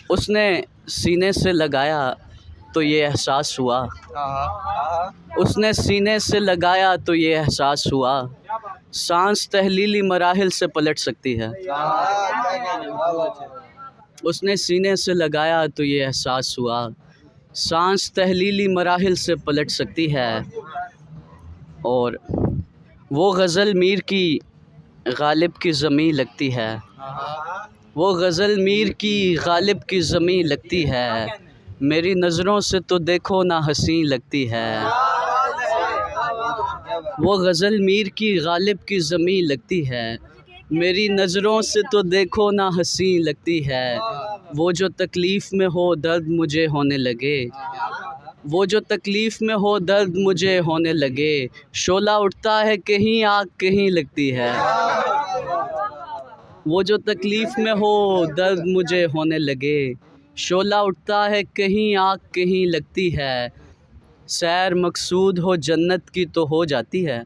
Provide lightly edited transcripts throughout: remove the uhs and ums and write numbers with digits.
उसने सीने से लगाया तो ये एहसास हुआ, उसने सीने से लगाया तो ये एहसास हुआ, सांस तहलीली मराहिल से पलट सकती है। उसने सीने से लगाया तो ये एहसास हुआ, सांस तहलीली मराहिल से पलट सकती है। और वो गज़ल मीर की गालिब की ज़मीं लगती है, वो गज़ल मीर की गालिब की ज़मीं लगती है, मेरी नज़रों से तो देखो ना हंसी लगती है। वो गज़ल मीर की गालिब की ज़मीं लगती है, मेरी नज़रों से तो देखो ना हंसी लगती है। वो जो तकलीफ़ में हो दर्द मुझे होने लगे, वो जो तकलीफ़ में हो दर्द मुझे होने लगे, शोला उठता है कहीं आग कहीं लगती है। वो जो तकलीफ़ में हो दर्द मुझे होने लगे, शोला उठता है कहीं आग कहीं लगती है। सैर मकसूद हो जन्नत की तो हो जाती है,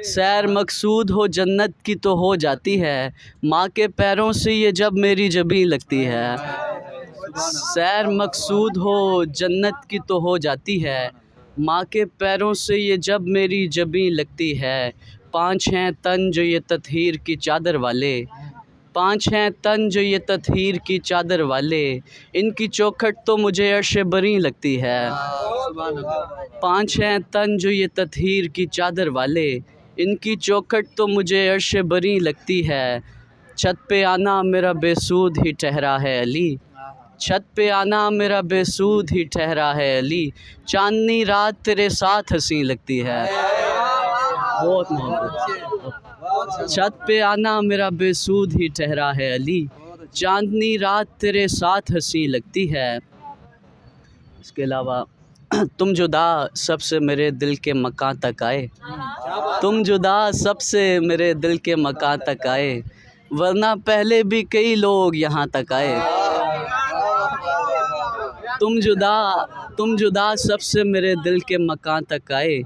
सैर मकसूद हो जन्नत की तो हो जाती है, माँ के पैरों से ये जब मेरी जबीं लगती है। सैर मकसूद हो जन्नत की तो हो जाती है, माँ के पैरों से ये जब मेरी जबीं लगती है। पाँच हैं तन जो ये तत्हीर की चादर वाले, पाँच हैं तन जो ये तत्हीर की चादर वाले, इनकी चौखट तो मुझे अर्श बरी लगती है। पाँच हैं तन जो ये तत्हीर की चादर वाले, इनकी चौखट तो मुझे अर्श बरी लगती है। छत पे आना मेरा बेसूद ही ठहरा है अली, छत पे आना मेरा बेसूद ही ठहरा है अली, चांदनी रात तेरे साथ हंसी लगती है। बहुत मोहब्बत। छत पे आना मेरा बेसूद ही ठहरा है अली, चांदनी रात तेरे साथ हंसी लगती है। इसके अलावा तुम जुदा सबसे मेरे दिल के मकान तक आए, तुम जुदा सबसे मेरे दिल के मकान तक आए, वरना पहले भी कई लोग यहाँ तक आए। तुम जुदा सबसे मेरे दिल के मकान तक आए,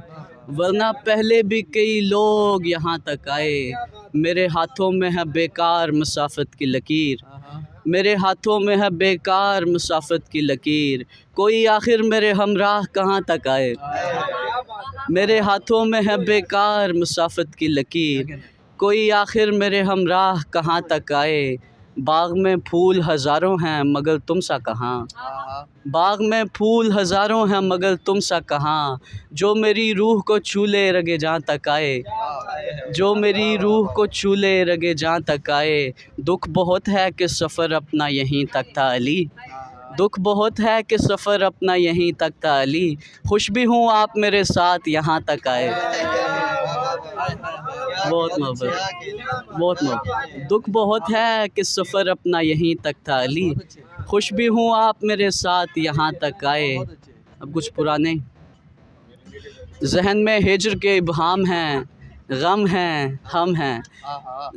वरना पहले भी कई लोग यहाँ तक आए। मेरे हाथों में है बेकार मुसाफत की लकीर, मेरे हाथों में है बेकार मुसाफत की लकीर, कोई आखिर मेरे हमराह कहाँ तक आए। मेरे हाथों में है बेकार मुसाफत की लकीर, कोई आखिर मेरे हमराह कहाँ तक आए। बाग में फूल हज़ारों हैं मगर तुम सा कहाँ, बाग में फूल हज़ारों हैं मगर तुम सा कहाँ, जो मेरी रूह को छूले रगे जहाँ तक आए, जो मेरी रूह को छूले रगे जहाँ तक आए। दुख बहुत है कि सफ़र अपना यहीं तक था अली, दुख बहुत है कि सफ़र अपना यहीं तक था अली, खुश भी हूँ आप मेरे साथ यहाँ तक आए। बहुत मोहब्बत, बहुत मोहब्बत। दुख बहुत है कि सफ़र अपना यहीं तक था अली, खुश भी हूँ आप मेरे साथ यहाँ तक आए। अब कुछ पुराने। जहन में हिज्र के इब्हाम हैं, गम हैं हम हैं,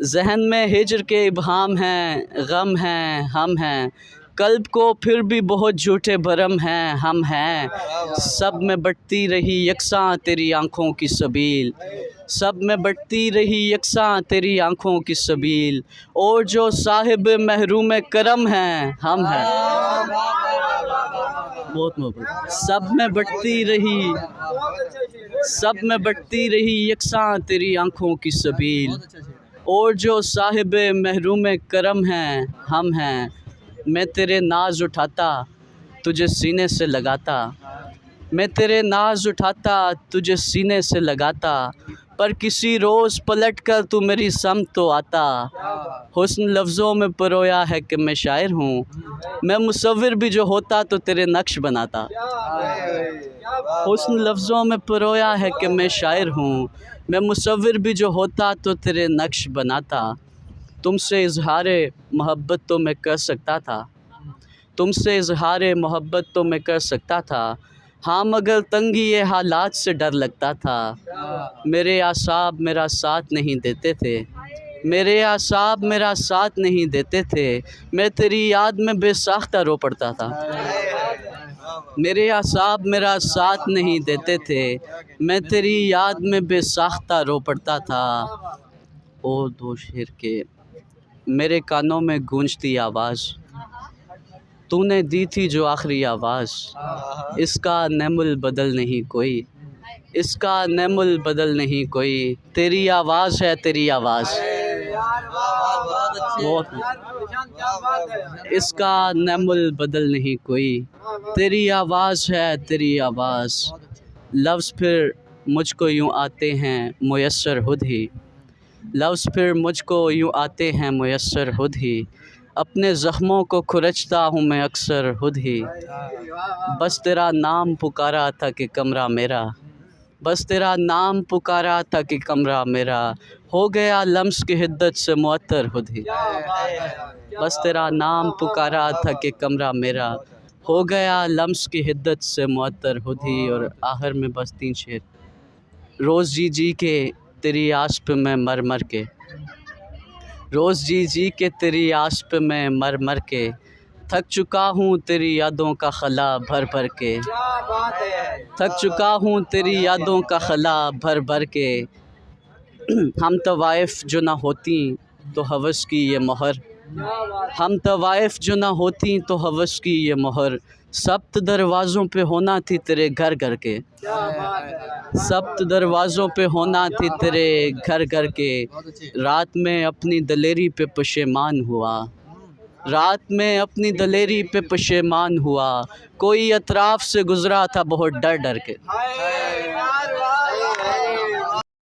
जहन में हिज्र के इब्हाम हैं, गम हैं हम हैं, कल्ब को फिर भी बहुत झूठे भरम हैं हम हैं। सब में बढ़ती रही यकसां तेरी आँखों की सबील, सब में बढ़ती रही यकसां तेरी आँखों की सबील, और जो साहिब महरूम करम हैं हम हैं। बहुत मोहब्बत। सब में बढ़ती रही, सब में बढ़ती रही यकसां तेरी आँखों की सबील, और जो साहिब महरूम करम हैं हम हैं। मैं तेरे नाज उठाता तुझे सीने से लगाता, मैं तेरे नाज उठाता तुझे सीने से लगाता, पर किसी रोज़ पलट कर तू मेरी सम तो आता। हुस्न लफ्ज़ों में परोया है कि मैं शायर हूँ, मैं मुसव्विर भी जो होता तो तेरे नक्श बनाता। हुस्न लफ्ज़ों में परोया है कि मैं शायर हूँ, मैं मुसव्विर भी जो होता तो तेरे नक्श बनाता। तुमसे इज़हारे मोहब्बत तो मैं कर सकता था, तुमसे इज़हारे मोहब्बत तो मैं कर सकता था, हाँ मगर तंगी ये हालात से डर लगता था। मेरे आसाब मेरा साथ नहीं देते थे, मेरे आसाब मेरा साथ नहीं देते थे, मैं तेरी याद में बेसाख्ता रो पड़ता था। मेरे आसाब मेरा साथ नहीं देते थे, मैं तेरी याद में बेसाख्ता रो पड़ता था। ओ दो शेर के मेरे कानों में गूंजती आवाज़, तूने दी थी जो आखिरी आवाज़, इसका नेमुल बदल नहीं कोई, इसका नेमुल बदल नहीं कोई, तेरी आवाज़ है तेरी आवाज़, बहुत इसका नेमुल बदल नहीं कोई, तेरी आवाज़ है तेरी आवाज़। लफ्ज़ फिर मुझको यूँ आते हैं मुयस्सर खुद ही, लफ्ज़ फिर मुझको यूँ आते हैं मुयस्सर खुद ही, अपने ज़ख्मों को खुरचता हूँ मैं अक्सर खुद ही। बस तेरा नाम पुकारा था कि कमरा मेरा, बस तेरा नाम पुकारा था कि कमरा मेरा, हो गया लम्स की हिद्दत से मुअत्तर खुद ही। बस तेरा नाम पुकारा था कि कमरा मेरा, हो गया लम्स की हिद्दत से मुअत्तर खुद ही। और आखिर में बस 3 शेर। रोज़ जी जी के तेरी आस पे मैं मर मर के, रोज़ जी जी के तेरी आस पे मैं मर मर के, थक चुका हूँ तेरी यादों का खला भर भर के, थक चुका हूँ तेरी यादों का खला भर भर के। हम तवाइफ जो ना होती तो हवस की ये मोहर, हम तवाइफ जो ना होती तो हवस की ये मोहर, सब्त दरवाज़ों पे होना थी तेरे घर घर के, सब्त दरवाज़ों पे होना थी तेरे घर घर के। रात में अपनी दलेरी पे पशेमान हुआ, रात में अपनी दलेरी पे पशेमान हुआ, कोई अतराफ़ से गुज़रा था बहुत डर डर के।